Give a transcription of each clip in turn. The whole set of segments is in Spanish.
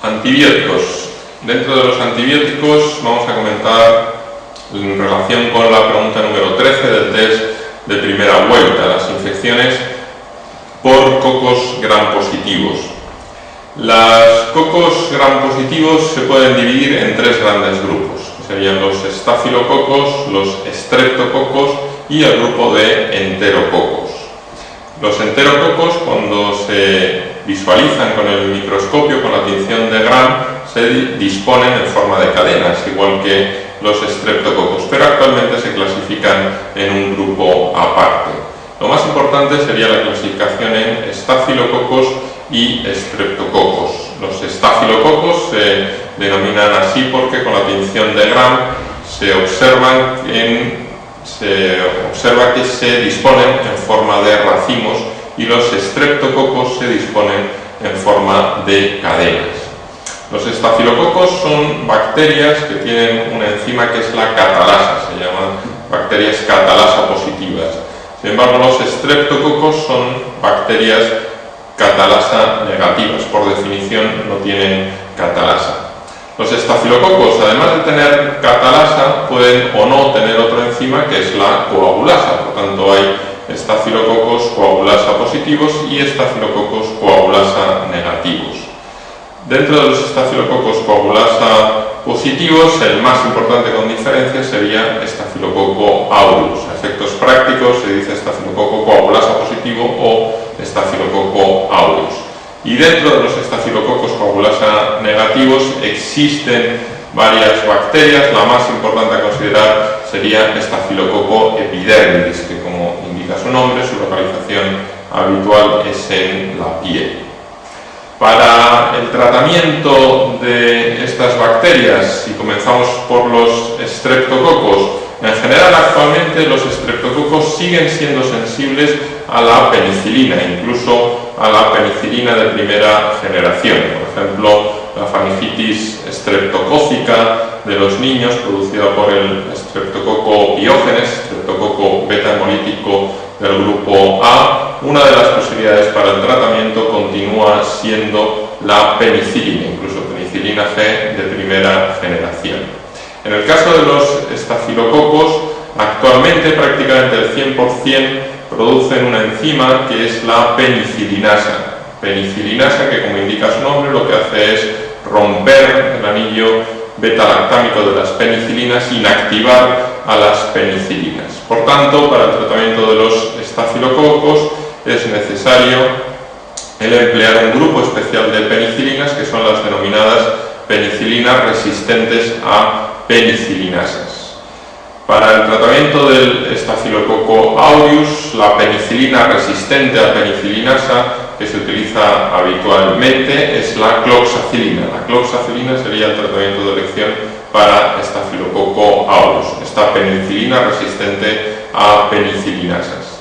Antibióticos. Dentro de los antibióticos vamos a comentar en relación con la pregunta número 13 del test de primera vuelta, las infecciones por cocos gram positivos. Los cocos gram positivos se pueden dividir en tres grandes grupos, que serían los estafilococos, los estreptococos y el grupo de enterococos. Los enterococos, cuando se visualizan con el microscopio, con la tinción de Gram, se disponen en forma de cadenas, igual que los estreptococos, pero actualmente se clasifican en un grupo aparte. Lo más importante sería la clasificación en estafilococos y estreptococos. Los estafilococos se denominan así porque con la tinción de Gram se observa que se disponen en forma de racimos y los estreptococos se disponen en forma de cadenas. Los estafilococos son bacterias que tienen una enzima que es la catalasa, se llaman bacterias catalasa positivas. Sin embargo, los estreptococos son bacterias catalasa negativas, por definición no tienen catalasa. Los estafilococos, además de tener catalasa, pueden o no tener otra enzima que es la coagulasa. Por tanto, hay estafilococos coagulasa positivos y estafilococos coagulasa negativos. Dentro de los estafilococos coagulasa positivos, el más importante con diferencia sería estafilococo aureus. A efectos prácticos se dice estafilococo coagulasa positivo o estafilococo aureus. Y dentro de los estafilococos coagulasa negativos existen varias bacterias. La más importante a considerar sería estafilococo epidermidis, que como indica su nombre, su localización habitual es en la piel. Para el tratamiento de estas bacterias, si comenzamos por los estreptococos, en general actualmente los estreptococos siguen siendo sensibles a la penicilina, incluso a la penicilina de primera generación. Por ejemplo, la faringitis estreptocócica de los niños, producida por el estreptococo piógenes, estreptococo beta-hemolítico del grupo A, una de las posibilidades para el tratamiento continúa siendo la penicilina, incluso penicilina G de primera generación. En el caso de los estafilococos, actualmente prácticamente el 100% producen una enzima que es la penicilinasa. Penicilinasa que, como indica su nombre, lo que hace es romper el anillo beta-lactámico de las penicilinas, inactivar a las penicilinas. Por tanto, para el tratamiento de los estafilococos es necesario el emplear un grupo especial de penicilinas, que son las denominadas penicilinas resistentes a penicilinasas. Para el tratamiento del estafilococo aureus, la penicilina resistente a penicilinasa que se utiliza habitualmente es la cloxacilina. La cloxacilina sería el tratamiento de elección para estafilococo aureus, esta penicilina resistente a penicilinasas.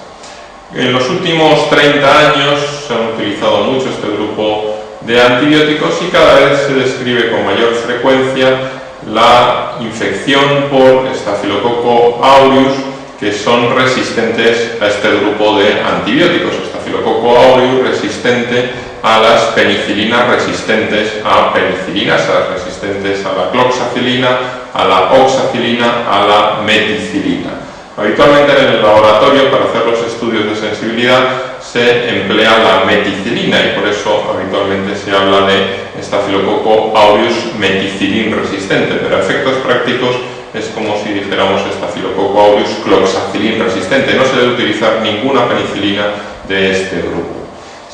En los últimos 30 años se han utilizado mucho este grupo de antibióticos y cada vez se describe con mayor frecuencia la infección por estafilococo aureus que son resistentes a este grupo de antibióticos. Estafilococo aureus resistente a las penicilinas resistentes a penicilinasas, resistentes a la cloxacilina, a la oxacilina, a la meticilina. Habitualmente en el laboratorio, para hacer los estudios de sensibilidad, se emplea la meticilina y por eso habitualmente se habla de estafilococo aureus meticilin resistente, pero a efectos prácticos es como si dijéramos estafilococo aureus cloxacilin resistente. No se debe utilizar ninguna penicilina de este grupo.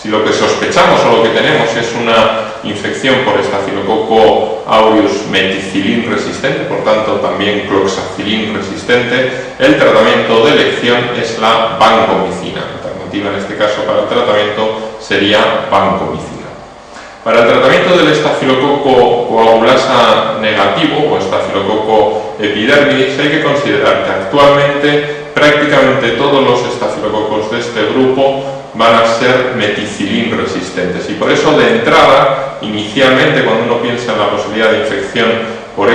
Si lo que sospechamos o lo que tenemos es una infección por estafilococo aureus meticilin resistente, por tanto también cloxacilin resistente, el tratamiento de elección es la vancomicina. La alternativa en este caso para el tratamiento sería vancomicina. Para el tratamiento del estafilococo coagulasa negativo o estafilococo epidermidis hay que considerar que actualmente prácticamente todos los estafilococos de este grupo van a ser meticilin resistentes y por eso de entrada, inicialmente cuando uno piensa en la posibilidad de infección por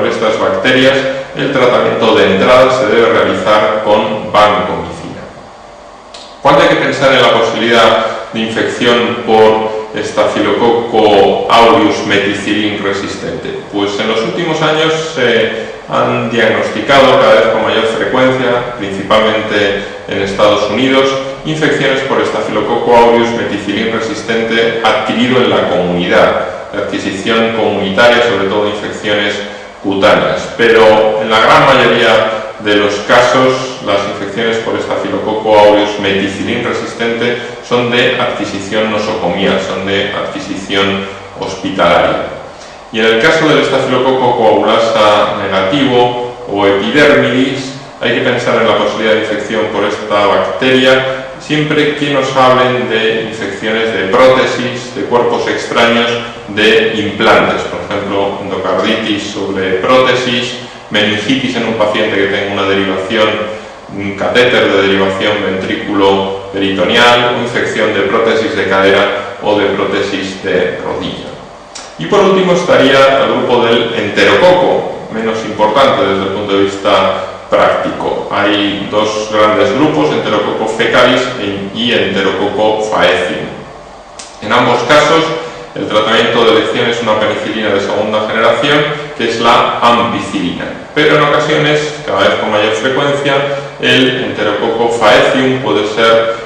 estas bacterias, el tratamiento de entrada se debe realizar con vancomicina. ¿Cuándo hay que pensar en la posibilidad de infección por Staphylococcus aureus methicillin resistente? Pues en los últimos años se han diagnosticado cada vez con mayor frecuencia, principalmente en Estados Unidos, infecciones por Staphylococcus aureus methicillin resistente adquirido en la comunidad, de adquisición comunitaria, sobre todo infecciones cutáneas. Pero en la gran mayoría de los casos, las infecciones por Staphylococcus aureus methicillin resistente son de adquisición nosocomial, son de adquisición hospitalaria. Y en el caso del Staphylococcus coagulasa negativo o epidermidis, hay que pensar en la posibilidad de infección por esta bacteria siempre que nos hablen de infecciones de prótesis, de cuerpos extraños, de implantes, por ejemplo, endocarditis sobre prótesis, meningitis en un paciente que tenga una derivación, un catéter de derivación ventrículo-peritoneal, o infección de prótesis de cadera o de prótesis de rodilla. Y por último estaría el grupo del enterococo, menos importante desde el punto de vista práctico. Hay dos grandes grupos, Enterococcus fecalis y Enterococcus faecium. En ambos casos, el tratamiento de elección es una penicilina de segunda generación, que es la ampicilina. Pero en ocasiones, cada vez con mayor frecuencia, el Enterococcus faecium puede ser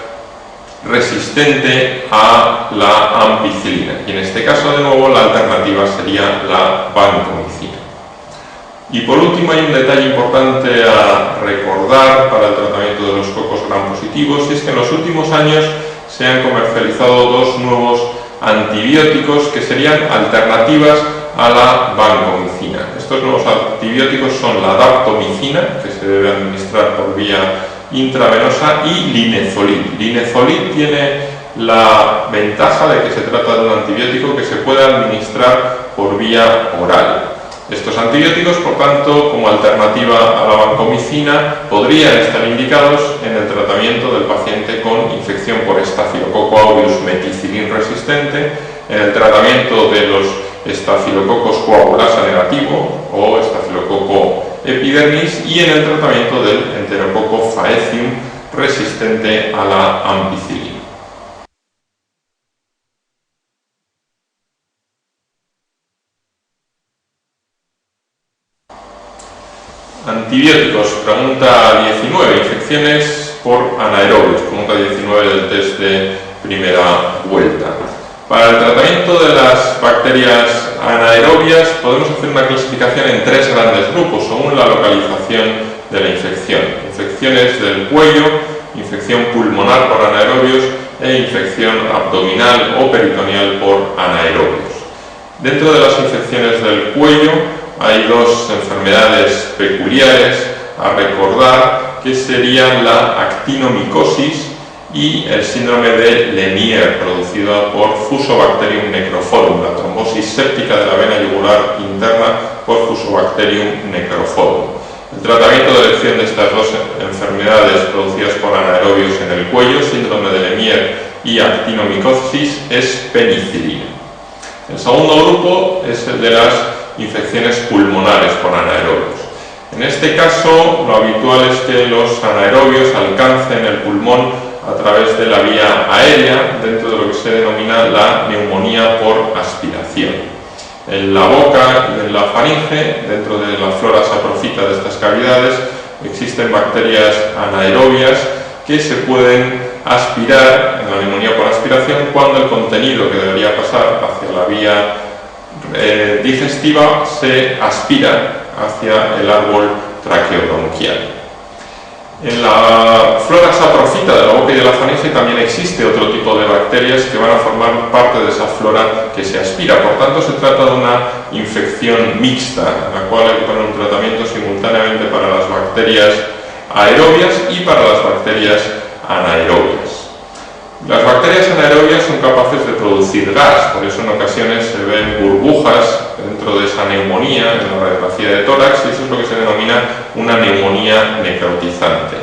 resistente a la ampicilina. Y en este caso, de nuevo, la alternativa sería la vancomicina. Y por último, hay un detalle importante a recordar para el tratamiento de los cocos gram positivos, y es que en los últimos años se han comercializado dos nuevos antibióticos que serían alternativas a la vancomicina. Estos nuevos antibióticos son la daptomicina, que se debe administrar por vía intravenosa, y linezolid. Linezolid tiene la ventaja de que se trata de un antibiótico que se puede administrar por vía oral. Estos antibióticos, por tanto, como alternativa a la vancomicina, podrían estar indicados en el tratamiento del paciente con infección por Staphylococcus aureus methicillin resistente, en el tratamiento de los Staphylococcus coagulasa negativo o Staphylococcus epidermis y en el tratamiento del Enterococcus faecium resistente a la ampicilina. Antibióticos, pregunta 19, infecciones por anaerobios, pregunta 19 del test de primera vuelta. Para el tratamiento de las bacterias anaerobias podemos hacer una clasificación en tres grandes grupos según la localización de la infección. Infecciones del cuello, infección pulmonar por anaerobios e infección abdominal o peritoneal por anaerobios. Dentro de las infecciones del cuello hay dos enfermedades peculiares a recordar, que serían la actinomicosis y el síndrome de Lemierre, producida por Fusobacterium necrophorum, la trombosis séptica de la vena yugular interna por Fusobacterium necrophorum. El tratamiento de elección de estas dos enfermedades producidas por anaerobios en el cuello, síndrome de Lemierre y actinomicosis, es penicilina. El segundo grupo es el de las infecciones pulmonares por anaerobios. En este caso, lo habitual es que los anaerobios alcancen el pulmón a través de la vía aérea, dentro de lo que se denomina la neumonía por aspiración. En la boca y en la faringe, dentro de la flora saprofita de estas cavidades, existen bacterias anaerobias que se pueden aspirar en la neumonía por aspiración cuando el contenido que debería pasar hacia la vía digestiva se aspira hacia el árbol traqueobronquial. En la flora saprofita de la boca y de la faringe también existe otro tipo de bacterias que van a formar parte de esa flora que se aspira. Por tanto, se trata de una infección mixta, en la cual hay que poner un tratamiento simultáneamente para las bacterias aerobias y para las bacterias anaerobias. Las bacterias anaerobias son capaces de producir gas, por eso en ocasiones se ven burbujas dentro de esa neumonía, en la radiografía de tórax, y eso es lo que se denomina una neumonía necrotizante.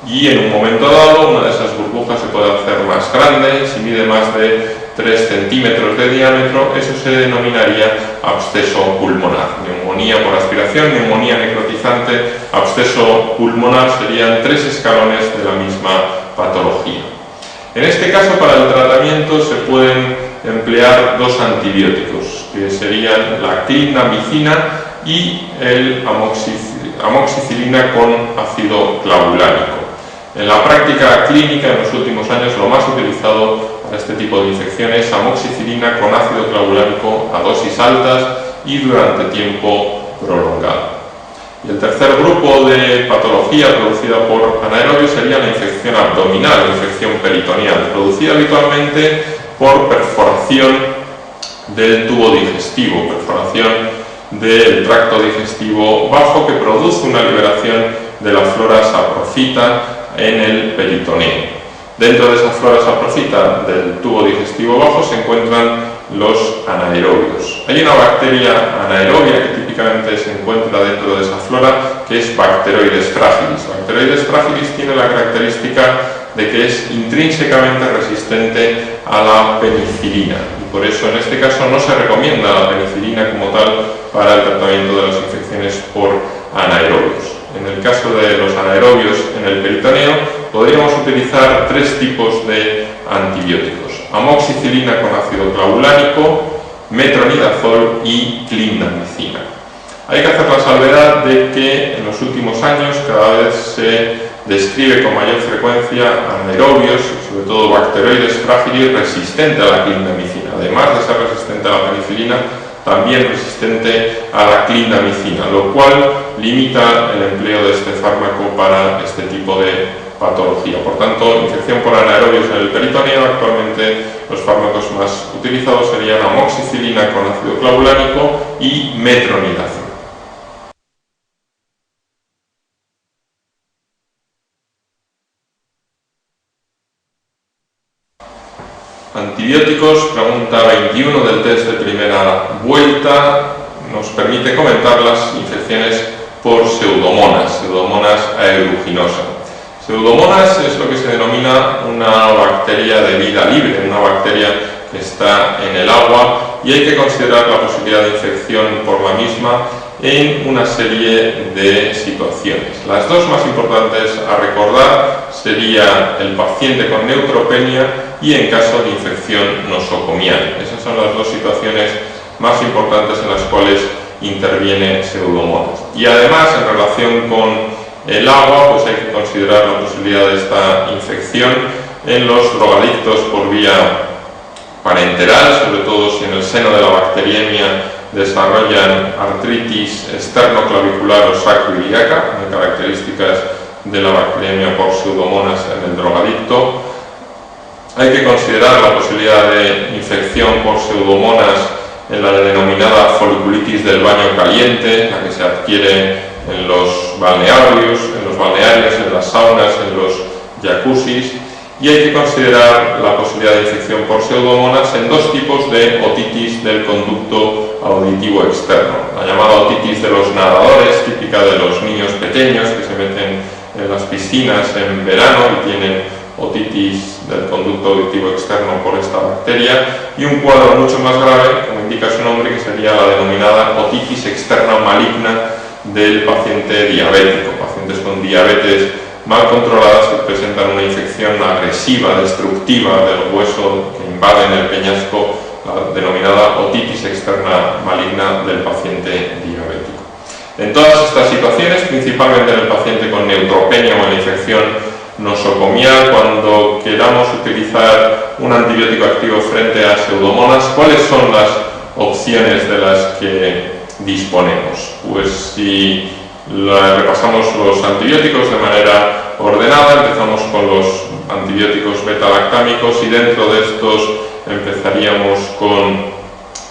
Y en un momento dado, una de esas burbujas se puede hacer más grande, si mide más de 3 centímetros de diámetro, eso se denominaría absceso pulmonar. Neumonía por aspiración, neumonía necrotizante, absceso pulmonar serían 3 escalones de la misma patología. En este caso, para el tratamiento se pueden emplear dos antibióticos, que serían la clindamicina y el amoxicilina con ácido clavulánico. En la práctica clínica, en los últimos años, lo más utilizado para este tipo de infecciones es amoxicilina con ácido clavulánico a dosis altas y durante tiempo prolongado. Y el tercer grupo de patología producida por anaerobios sería la infección abdominal, la infección peritoneal, producida habitualmente por perforación del tubo digestivo, perforación del tracto digestivo bajo, que produce una liberación de la flora saprofita en el peritoneo. Dentro de esa flora saprofita del tubo digestivo bajo se encuentran los anaerobios. Hay una bacteria anaerobia que típicamente se encuentra dentro de esa flora, que es Bacteroides fragilis. Bacteroides fragilis tiene la característica de que es intrínsecamente resistente a la penicilina, y por eso en este caso no se recomienda la penicilina como tal para el tratamiento de las infecciones por anaerobios. En el caso de los anaerobios en el peritoneo, podríamos utilizar tres tipos de antibióticos: amoxicilina con ácido clavulánico, metronidazol y clindamicina. Hay que hacer la salvedad de que en los últimos años cada vez se describe con mayor frecuencia anaerobios, sobre todo Bacteroides fragilis, resistente a la clindamicina. Además de ser resistente a la penicilina, también resistente a la clindamicina, lo cual limita el empleo de este fármaco para este tipo de patología. Por tanto, infección por anaerobios en el peritoneo, actualmente los fármacos más utilizados serían amoxicilina con ácido clavulánico y metronidazol. Antibióticos, pregunta 21 del test de primera vuelta, nos permite comentar las infecciones por Pseudomonas aeruginosa. Pseudomonas es lo que se denomina una bacteria de vida libre, una bacteria que está en el agua, y hay que considerar la posibilidad de infección por la misma en una serie de situaciones. Las dos más importantes a recordar sería el paciente con neutropenia y en caso de infección nosocomial. Esas son las dos situaciones más importantes en las cuales interviene Pseudomonas. Y además, en relación con el agua, pues hay que considerar la posibilidad de esta infección en los drogadictos por vía parenteral, sobre todo si en el seno de la bacteriemia desarrollan artritis externoclavicular o sacroiliaca, características de la bacteriemia por Pseudomonas en el drogadicto. Hay que considerar la posibilidad de infección por Pseudomonas en la denominada foliculitis del baño caliente, la que se adquiere en los balnearios, en las saunas, en los jacuzzis. Y hay que considerar la posibilidad de infección por Pseudomonas en dos tipos de otitis del conducto auditivo externo. La llamada otitis de los nadadores, típica de los niños pequeños que se meten en las piscinas en verano y tienen otitis del conducto auditivo externo por esta bacteria, y un cuadro mucho más grave, como indica su nombre, que sería la denominada otitis externa maligna del paciente diabético. Pacientes con diabetes mal controladas que presentan una infección agresiva, destructiva del hueso que invaden el peñasco, la denominada otitis externa maligna del paciente diabético. En todas estas situaciones, principalmente en el paciente con neutropenia o en la infección nosocomial, cuando queramos utilizar un antibiótico activo frente a Pseudomonas, ¿cuáles son las opciones de las que disponemos? Pues si repasamos los antibióticos de manera ordenada, empezamos con los antibióticos beta-lactámicos, y dentro de estos empezaríamos con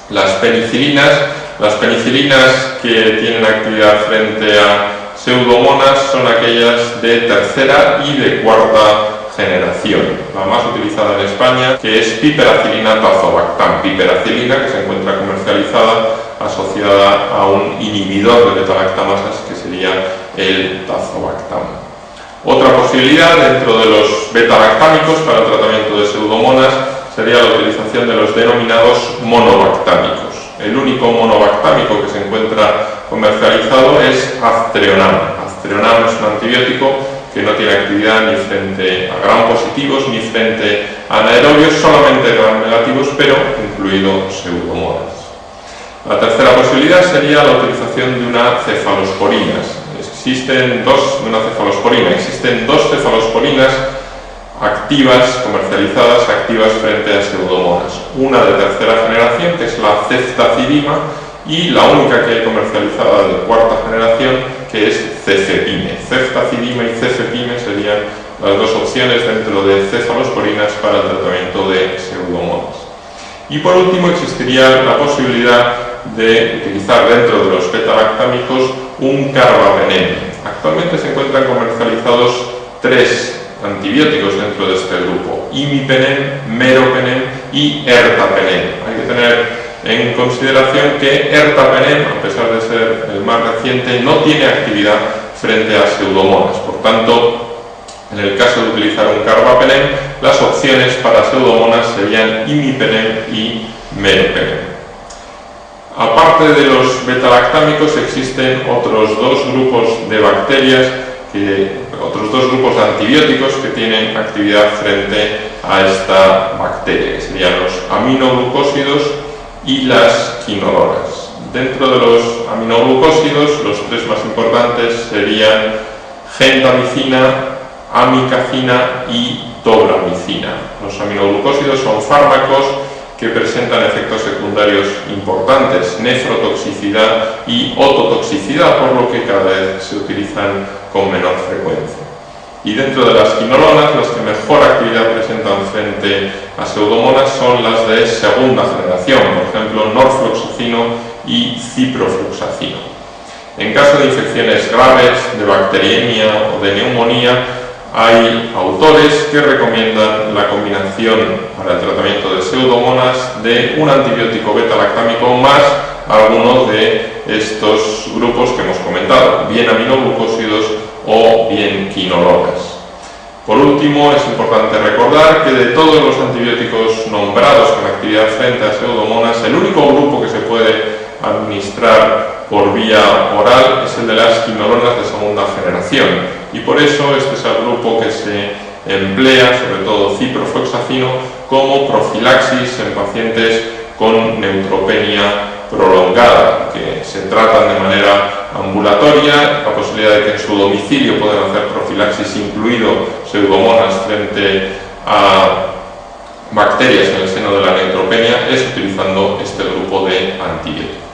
las penicilinas. Las penicilinas que tienen actividad frente a Pseudomonas son aquellas de tercera y de cuarta generación. La más utilizada en España, que es piperacilina tazobactam, piperacilina, que se encuentra comercializada asociada a un inhibidor de beta-lactamasas, que sería el tazobactam. Otra posibilidad dentro de los beta-lactámicos para el tratamiento de Pseudomonas sería la utilización de los denominados monobactámicos. El único monobactámico que se encuentra comercializado es Aztreonam. Aztreonam es un antibiótico que no tiene actividad ni frente a gram positivos ni frente a anaerobios, solamente gram negativos, pero incluido pseudomonas. La tercera posibilidad sería la utilización de una cefalosporina. Existen dos cefalosporinas activas, comercializadas, activas frente a pseudomonas. Una de tercera generación, que es la ceftazidima, y la única que hay comercializada de cuarta generación, que es cefepime. Ceftazidima y cefepime serían las dos opciones dentro de cefalosporinas para el tratamiento de pseudomonas. Y por último existiría la posibilidad de utilizar dentro de los beta-lactámicos un carbapenem. Actualmente se encuentran comercializados 3 antibióticos dentro de este grupo: imipenem, meropenem y ertapenem. Hay que tener en consideración que ertapenem, a pesar de ser el más reciente, no tiene actividad frente a pseudomonas. Por tanto, en el caso de utilizar un carbapenem, las opciones para pseudomonas serían imipenem y meropenem. Aparte de los betalactámicos, existen otros dos grupos de bacterias, otros dos grupos de antibióticos que tienen actividad frente a esta bacteria, que serían los aminoglucósidos y las quinolonas. Dentro de los aminoglucósidos, los 3 más importantes serían gentamicina, amikacina y tobramicina. Los aminoglucósidos son fármacos que presentan efectos secundarios importantes, nefrotoxicidad y ototoxicidad, por lo que cada vez se utilizan con menor frecuencia. Y dentro de las quinolonas, las que mejor actividad presentan frente a pseudomonas son las de segunda generación, por ejemplo norfloxacino y ciprofloxacino. En caso de infecciones graves, de bacteriemia o de neumonía, hay autores que recomiendan la combinación para el tratamiento de pseudomonas de un antibiótico beta-lactámico más algunos de estos grupos que hemos comentado, bien aminoglucósidos o bien quinolonas. Por último, es importante recordar que de todos los antibióticos nombrados con actividad frente a pseudomonas, el único grupo que se puede administrar por vía oral es el de las quinolonas de segunda generación, y por eso este es el grupo que se emplea, sobre todo ciprofloxacino, como profilaxis en pacientes con neutropenia prolongada, que se tratan de manera ambulatoria, la posibilidad de que en su domicilio puedan hacer profilaxis, incluido pseudomonas frente a bacterias en el seno de la neutropenia, es utilizando este grupo de antibióticos.